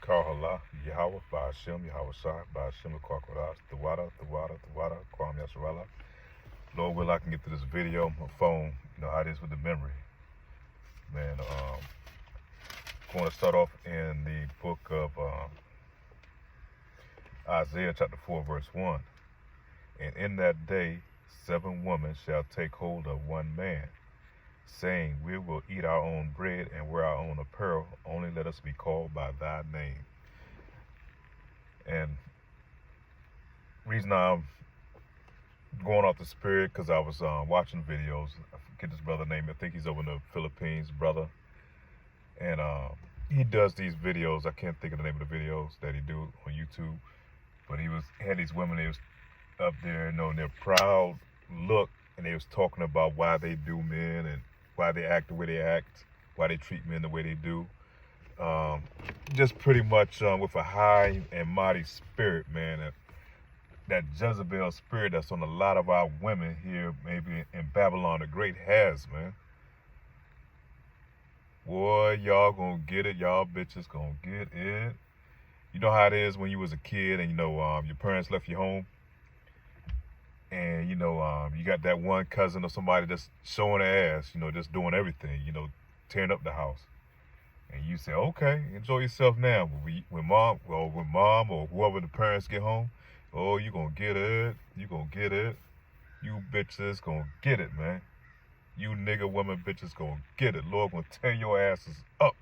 Kahala, Yahweh, Ba'ashem, Yahweh Shai, Ba'ashem, Kwakwarash, Tawada, Kwam Yasharala. Lord will I can get to this video, my phone, how it is with the memory. Man, I want to start off in the book of Isaiah chapter 4, verse 1. And in that day, 7 women shall take hold of one man, saying, we will eat our own bread and wear our own apparel, only let us be called by thy name. And reason I'm going off the spirit, because I was watching videos. I forget his brother name. I think he's over in the Philippines, brother. And he does these videos. I can't think of the name of the videos that he do on YouTube. But he had these women, they was up there, in their proud look, and they was talking about why they do men and why they act the way they act, why they treat men the way they do. Just pretty much with a high and mighty spirit, man. That Jezebel spirit that's on a lot of our women here, maybe in Babylon the Great has, man. Boy, y'all gonna get it. Y'all bitches gonna get it. You know how it is when you was a kid and, your parents left you home. And, you got that one cousin or somebody that's showing their ass, just doing everything, tearing up the house. And you say, okay, enjoy yourself now. But when mom or whoever the parents get home, oh, you gonna get it. You gonna get it. You bitches gonna get it, man. You nigga women bitches gonna get it. Lord gonna tear your asses up.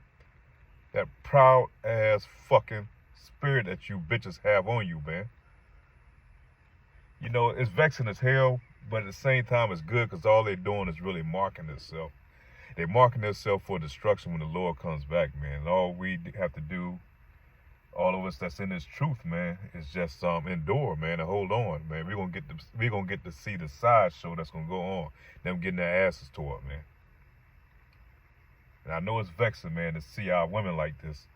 That proud ass fucking spirit that you bitches have on you, man. It's vexing as hell, but at the same time it's good, because all they're doing is really marking themselves. They're marking themselves for destruction when the Lord comes back, man. And all we have to do, all of us that's in this truth, man, is just endure, man, and hold on, man. We're gonna get to see the sideshow that's gonna go on. Them getting their asses tore up, man. And I know it's vexing, man, to see our women like this.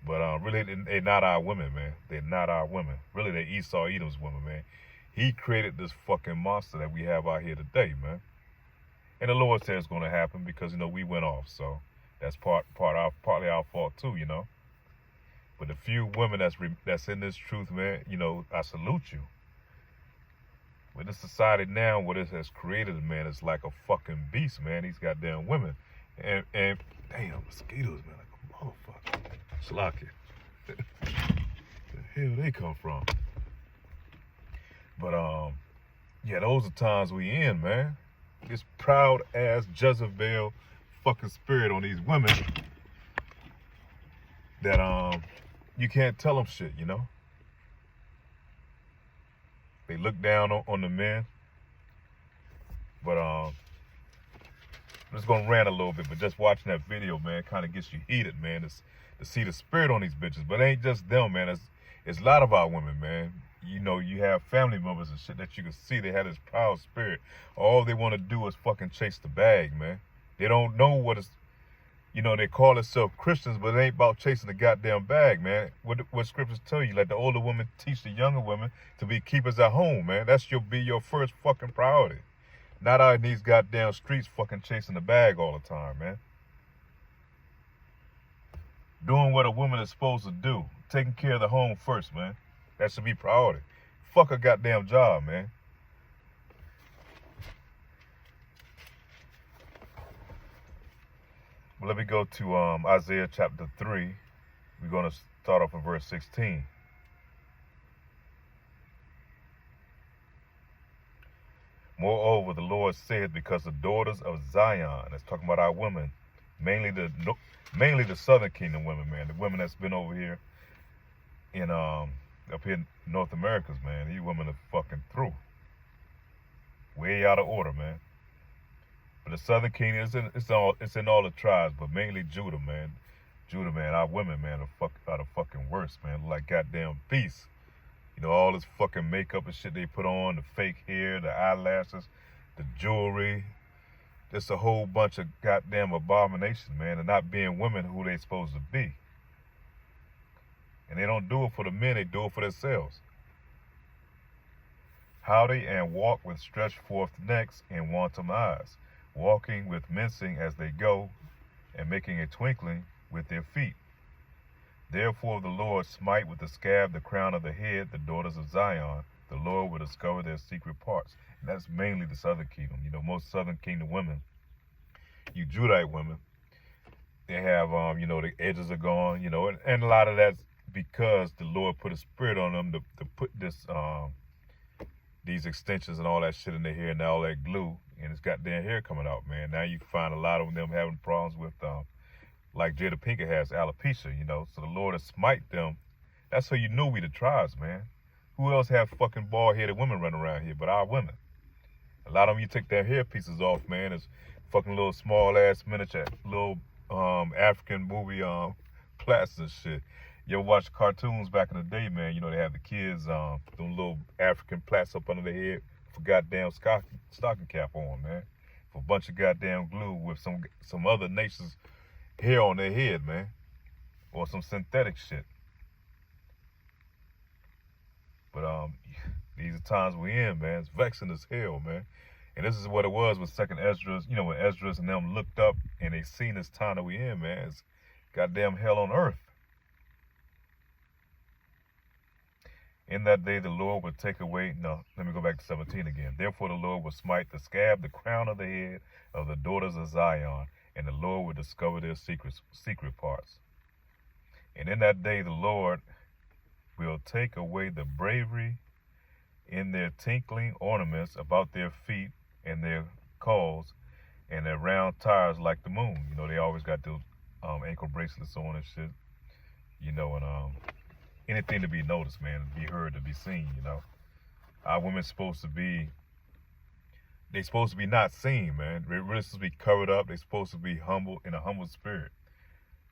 But really, they're not our women, man. They're not our women. Really, they're Esau Edom's women, man. He created this fucking monster that we have out here today, man. And the Lord said it's going to happen because, we went off. So that's partly our fault too, But the few women that's in this truth, man, I salute you. With this society now, what it has created, man, is like a fucking beast, man. These goddamn women. And damn, mosquitoes, man, like a motherfucker. Slacky. The hell they come from? But yeah, those are times we in, man. This proud ass Jezebel fucking spirit on these women that you can't tell them shit, They look down on the men. But I'm just gonna rant a little bit, but just watching that video, man, kind of gets you heated, man, to see the spirit on these bitches. But it ain't just them, man. It's a lot of our women, man. You have family members and shit that you can see they have this proud spirit. All they want to do is fucking chase the bag, man. They don't know what it's, they call themselves Christians, but it ain't about chasing the goddamn bag, man. What scriptures tell you, like the older women teach the younger women to be keepers at home, man. That should be your first fucking priority. Not out in these goddamn streets fucking chasing the bag all the time, man. Doing what a woman is supposed to do. Taking care of the home first, man. That should be priority. Fuck a goddamn job, man. Well, let me go to Isaiah chapter 3. We're going to start off in verse 16. Moreover, the Lord said, because the daughters of Zion, that's talking about our women, mainly the southern kingdom women, man, the women that's been over here in up here in North America, man, these women are fucking through. Way out of order, man. But the southern kingdom, it's in all the tribes, but mainly Judah, man. Judah, man, our women, man, are the fucking worst, man. Like goddamn beasts. All this fucking makeup and shit they put on, the fake hair, the eyelashes, the jewelry. Just a whole bunch of goddamn abominations, man, and not being women who they supposed to be. And they don't do it for the men, they do it for themselves. Howdy, and walk with stretched forth necks and wanton eyes, walking with mincing as they go, and making a twinkling with their feet. Therefore the Lord smite with the scab the crown of the head, the daughters of Zion. The Lord will discover their secret parts. And that's mainly the southern kingdom. You know, most southern kingdom women, you Judite women, they have, the edges are gone, and a lot of that's because the Lord put a spirit on them to put these extensions and all that shit in their hair and all that glue, and it's got their hair coming out, man. Now you find a lot of them having problems with, like Jada Pinkett has, alopecia, so the Lord has smite them. That's how you know we the tribes, man. Who else have fucking bald-headed women running around here but our women? A lot of them, you take their hair pieces off, man. It's fucking little small-ass miniature, little African movie plaits and shit. You ever watch cartoons back in the day, man? They have the kids doing little African plaits up under their head for goddamn stocking cap on, man. For a bunch of goddamn glue with some other nation's hair on their head, man. Or some synthetic shit. But these are times we're in, man. It's vexing as hell, man. And this is what it was with Second Esdras. When Esdras and them looked up and they seen this time that we in, man. It's goddamn hell on earth. In that day the Lord would take away, no, let me go back to 17 again. Therefore the Lord will smite the scab, the crown of the head of the daughters of Zion, and the Lord will discover their secret parts. And in that day the Lord will take away the bravery in their tinkling ornaments about their feet and their calls and their round tires like the moon. They always got those ankle bracelets on and shit. And anything to be noticed, man, to be heard, to be seen, Our women's supposed to be, they supposed to be not seen, man. They're really supposed to be covered up. They're supposed to be humble, in a humble spirit.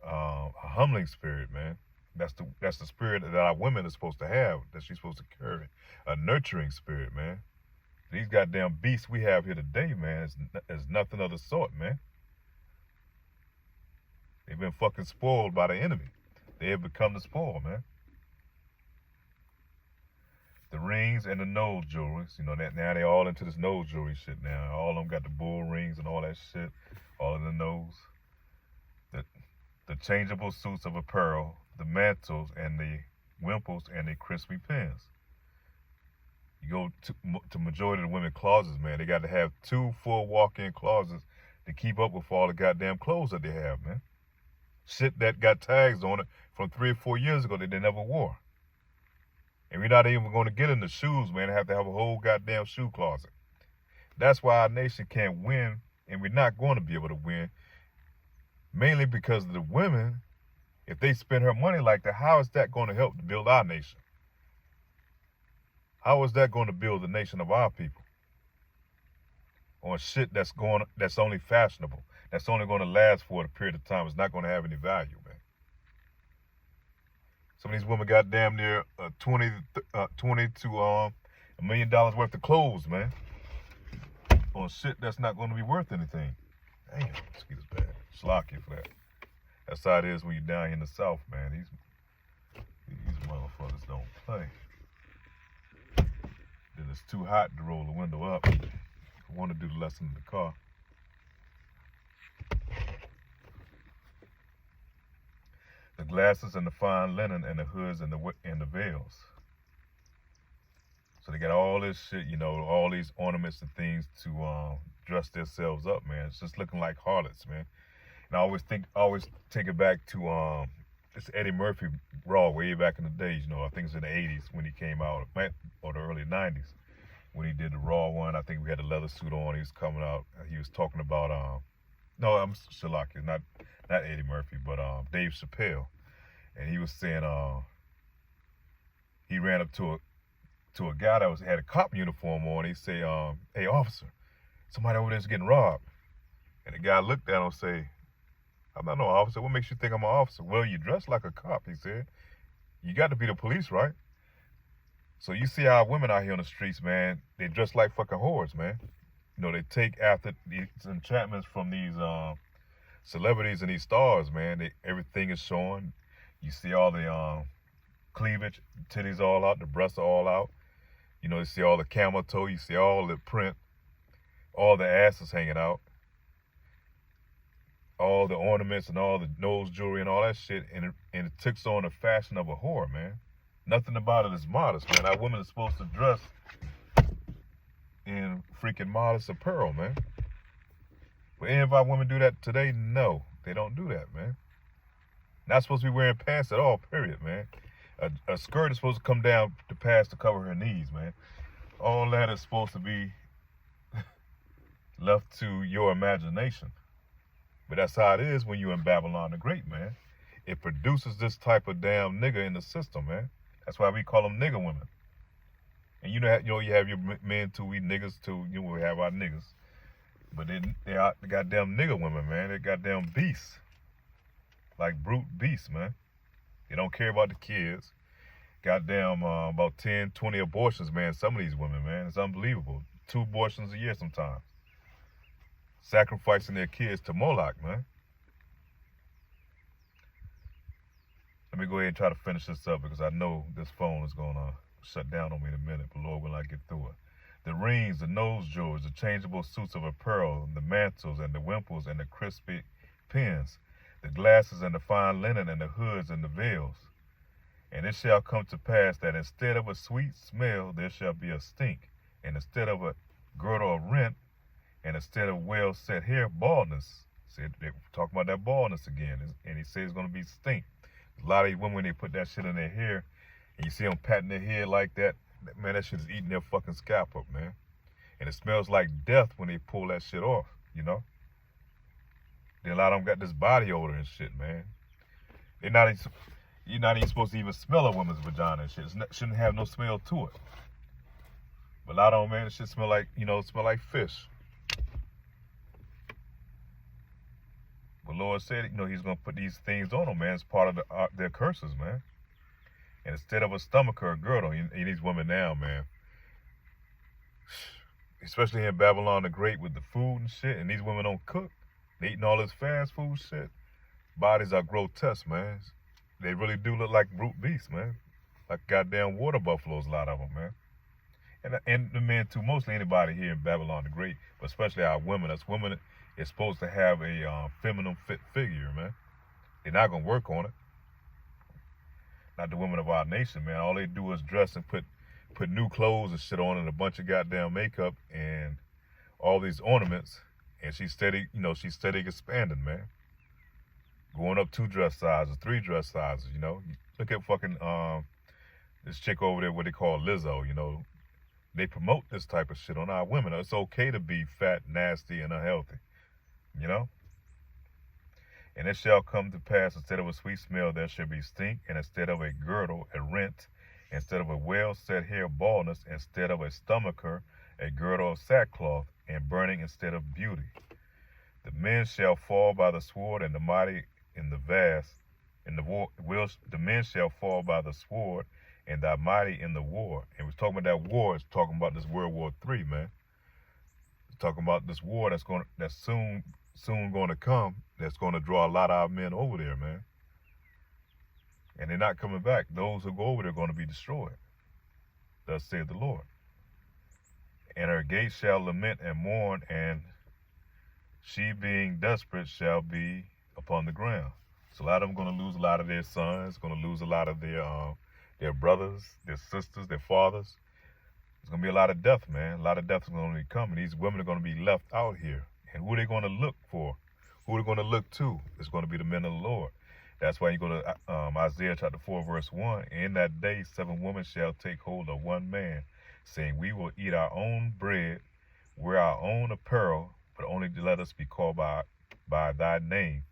A humbling spirit, man. That's the spirit that our women are supposed to have, that she's supposed to carry. A nurturing spirit, man. These goddamn beasts we have here today, man, is nothing of the sort, man. They've been fucking spoiled by the enemy. They have become the spoil, man. The rings and the nose jewelry, that now they all into this nose jewelry shit now. All of them got the bull rings and all that shit, all in the nose. The changeable suits of apparel, the mantles and the wimples and the crispy pins. You go to majority of the women closets, man, they got to have 2 full walk-in closets to keep up with all the goddamn clothes that they have, man. Shit that got tags on it from 3 or 4 years ago that they never wore. And we're not even going to get into shoes, man. They have to have a whole goddamn shoe closet. That's why our nation can't win, and we're not going to be able to win. Mainly because of the women, if they spend her money like that, how is that going to help to build our nation? How is that going to build the nation of our people? On shit that's only fashionable, that's only going to last for a period of time. It's not going to have any value, man. Some of these women got damn near $20 to $1 million worth of clothes, man. On shit that's not going to be worth anything. Damn, mosquitoes bad. Slocky for that. That's how it is when you're down here in the South, man. These motherfuckers don't play. Then it's too hot to roll the window up. I want to do the lesson in the car. The glasses and the fine linen and the hoods and the veils. So they got all this shit, all these ornaments and things to dress themselves up, man. It's just looking like harlots, man. And I always take it back to this Eddie Murphy Raw way back in the days. I think it's in the 80s when he came out, or the early 90s when he did the Raw one. I think we had the leather suit on. He was coming out. He was talking about no, I'm Shalaki, not Eddie Murphy, but Dave Chappelle, and he was saying he ran up to a guy that had a cop uniform on. He say, "Hey officer, somebody over there's getting robbed." And the guy looked at him and say, "I'm not no officer. What makes you think I'm an officer?" "Well, you dress like a cop," he said. "You got to be the police, right?" So you see our women out here on the streets, man. They dress like fucking whores, man. They take after these enchantments from these celebrities and these stars, man. Everything is showing. You see all the cleavage, titties all out, the breasts are all out. You see all the camel toe. You see all the print, all the asses hanging out. all the ornaments and all the nose jewelry and all that shit, and it takes on the fashion of a whore, man. Nothing about it is modest, man. Our women are supposed to dress in freaking modest apparel, man. But any of our women do that today? No, they don't do that, man. Not supposed to be wearing pants at all, period, man. A skirt is supposed to come down to past to cover her knees, man. All that is supposed to be left to your imagination. But that's how it is when you're in Babylon the Great, man. It produces this type of damn nigga in the system, man. That's why we call them nigga women. And you have your men too, we niggas too. We have our niggas. But they are the goddamn nigga women, man. They're goddamn beasts. Like brute beasts, man. They don't care about the kids. Goddamn, about 10, 20 abortions, man. Some of these women, man. It's unbelievable. 2 abortions a year sometimes. Sacrificing their kids to Moloch, man. Let me go ahead and try to finish this up because I know this phone is going to shut down on me in a minute, but Lord, will I get through it. The rings, the nose jewels, the changeable suits of apparel, the mantles and the wimples and the crispy pins, the glasses and the fine linen and the hoods and the veils. And it shall come to pass that instead of a sweet smell, there shall be a stink, and instead of a girdle of rent, and instead of well set hair, baldness. See, they're talking about that baldness again, and he says it's going to be stink. A lot of these women, when they put that shit in their hair, and you see them patting their head like that, man, that shit is eating their fucking scalp up, man. And it smells like death when they pull that shit off, you know? Then a lot of them got this body odor and shit, man. You're not even supposed to even smell a woman's vagina and shit. It shouldn't have no smell to it. But a lot of them, man, it should smell like, smell like fish. But Lord said, he's going to put these things on them, man. It's part of their curses, man. And instead of a stomach or a girdle, these women now, man, especially in Babylon the Great with the food and shit, and these women don't cook. They eating all this fast food shit. Bodies are grotesque, man. They really do look like brute beasts, man. Like goddamn water buffaloes, a lot of them, man. And the men too, mostly anybody here in Babylon the Great, but especially our women. Us women is supposed to have a feminine fit figure, man. They're not gonna work on it. Not the women of our nation, man. All they do is dress and put new clothes and shit on and a bunch of goddamn makeup and all these ornaments. And she's steady expanding, man. Going up 2 dress sizes, 3 dress sizes, Look at fucking this chick over there, what they call Lizzo, They promote this type of shit on our women. It's okay to be fat, nasty, and unhealthy, And it shall come to pass, instead of a sweet smell, there shall be stink, and instead of a girdle, a rent, instead of a well-set hair, baldness, instead of a stomacher, a girdle of sackcloth, and burning instead of beauty. The men shall fall by the sword, and the mighty in the vast, in the war. The men shall fall by the sword, and the mighty in the war. And we're talking about that war. It's talking about this World War III, man. It's talking about this war that's soon going to come. That's going to draw a lot of our men over there, man. And they're not coming back. Those who go over there are going to be destroyed. Thus saith the Lord. And her gates shall lament and mourn, and she being desperate shall be upon the ground. So a lot of them going to lose a lot of their sons, going to lose a lot of their brothers, their sisters, their fathers. There's going to be a lot of death, man. A lot of death is going to be coming. These women are going to be left out here. And who are they going to look for? Who are they going to look to? It's going to be the men of the Lord. That's why you go to Isaiah chapter 4, verse 1. In that day, 7 women shall take hold of one man, saying, we will eat our own bread, wear our own apparel, but only to let us be called by thy name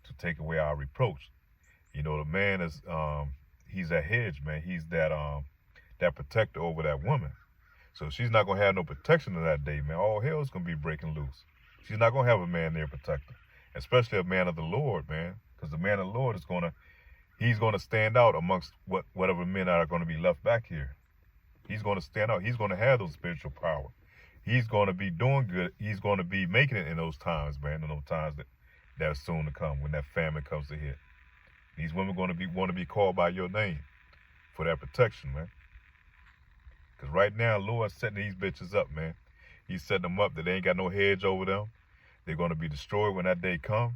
to take away our reproach. The man is, he's a hedge, man. He's that protector over that woman. So she's not going to have no protection in that day, man. All hell is going to be breaking loose. She's not going to have a man there protect her, especially a man of the Lord, man. Because the man of the Lord he's going to stand out amongst whatever men are going to be left back here. He's going to stand out. He's going to have those spiritual power. He's going to be doing good. He's going to be making it in those times, man, in those times that are soon to come when that famine comes to hit. These women want to be called by your name for that protection, man. Because right now, Lord's setting these bitches up, man. He's setting them up that they ain't got no hedge over them. They're going to be destroyed when that day comes.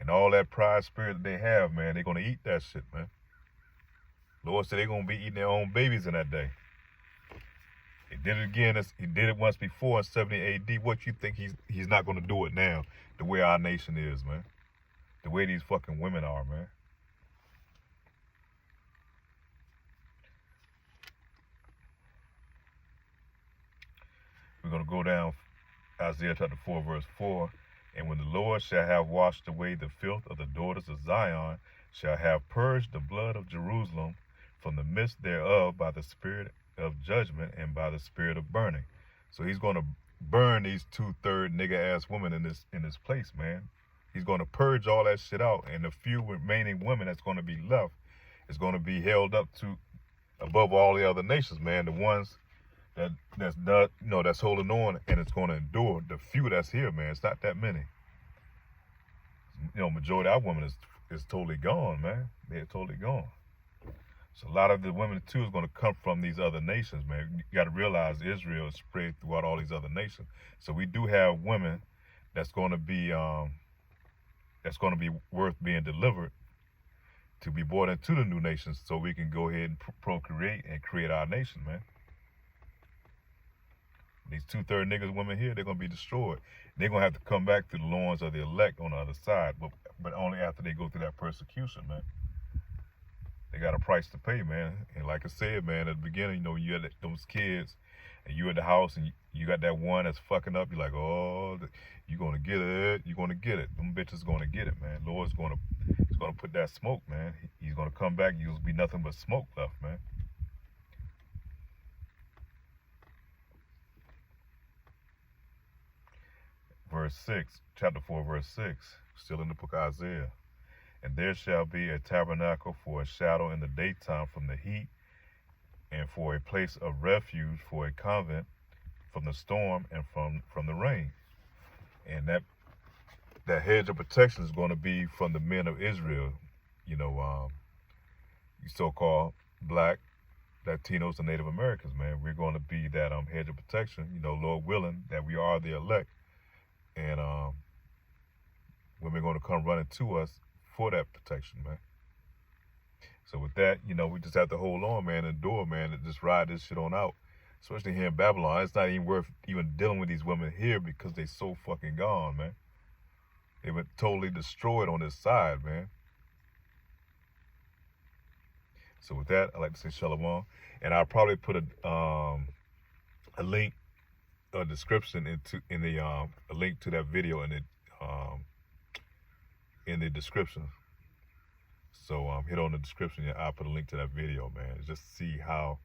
And all that pride spirit that they have, man, they're going to eat that shit, man. Lord said they're going to be eating their own babies in that day. He did it again. He did it once before in 70 AD. What you think he's not going to do it now? The way our nation is, man. The way these fucking women are, man. We're going to go down Isaiah chapter 4, verse 4. And when the Lord shall have washed away the filth of the daughters of Zion, shall have purged the blood of Jerusalem from the midst thereof by the spirit of judgment and by the spirit of burning. So he's going to burn these 2/3 nigga-ass women in this place, man. He's going to purge all that shit out, and the few remaining women that's going to be left is going to be held up to above all the other nations, man. The ones that's not, that's holding on, and it's going to endure. The few that's here, man, it's not that many. Majority of our women is totally gone, man. They're totally gone. So a lot of the women too is going to come from these other nations, man. You got to realize Israel is spread throughout all these other nations. So we do have women that's going to be worth being delivered to be brought into the new nations, so we can go ahead and procreate and create our nation, man. These 2/3 niggas women here, they're going to be destroyed. They're going to have to come back to the loins of the elect on the other side, but only after they go through that persecution, man. They got a price to pay, man. And like I said, man, at the beginning, you had those kids, and you at the house, and you got that one that's fucking up. You're like, oh, you're going to get it. You're going to get it. Them bitches going to get it, man. Lord's going to put that smoke, man. He's going to come back. You'll be nothing but smoke left, man. Verse 6, chapter 4, verse 6, still in the book of Isaiah. And there shall be a tabernacle for a shadow in the daytime from the heat, and for a place of refuge for a convent from the storm and from the rain. And that hedge of protection is going to be from the men of Israel, you so-called black, Latinos, and Native Americans, man. We're going to be that hedge of protection, Lord willing, that we are the elect. And women are going to come running to us for that protection, man. So with that, we just have to hold on, man, and endure, man, and just ride this shit on out. Especially here in Babylon. It's not even worth even dealing with these women here because they so fucking gone, man. They've been totally destroyed on this side, man. So with that, I'd like to say shalom. And I'll probably put a link, a description a link to that video in the description. So hit on the description, and I'll put a link to that video, man. Just see how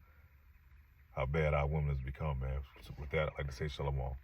bad our women has become, man. So with that, I'd like to say shalom.